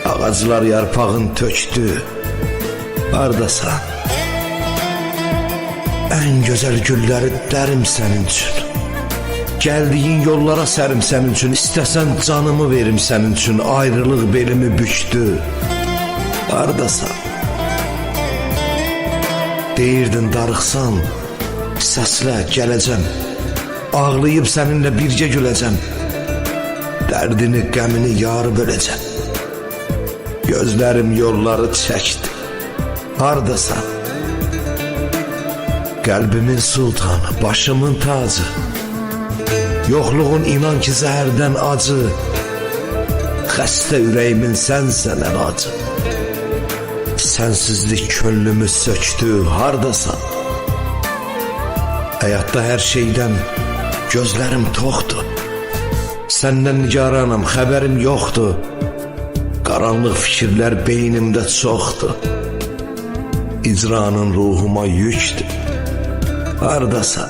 Ağaclar yarpağın tökdü. Hardasan? En güzel gülleri derim senin için. Geldiğin yollara sərim sənin üçün. İstəsən canımı verim sənin üçün. Ayrılıq belimi bükdü. Hardasan? Deyirdin darıxsan, səslə gələcəm. Ağlayıb səninlə birgə güləcəm. Dərdini, qəmini yarı böləcəm. Gözlərim yolları çəkdi. Hardasan? Qəlbimin sultanı, başımın tacı. Yoxluğun inan ki zəhərdən acı. Xəstə ürəyimin sənsən əlacı. Sənsizlik könlümü söktü. Hardasan? Həyatda hər şeydən gözlərim toxdur. Səndən nigaranam, xəbərim yoxdur. Qaranlıq fikirlər beynimdə çoxdur. İcranın ruhuma yükdür. Hardasan?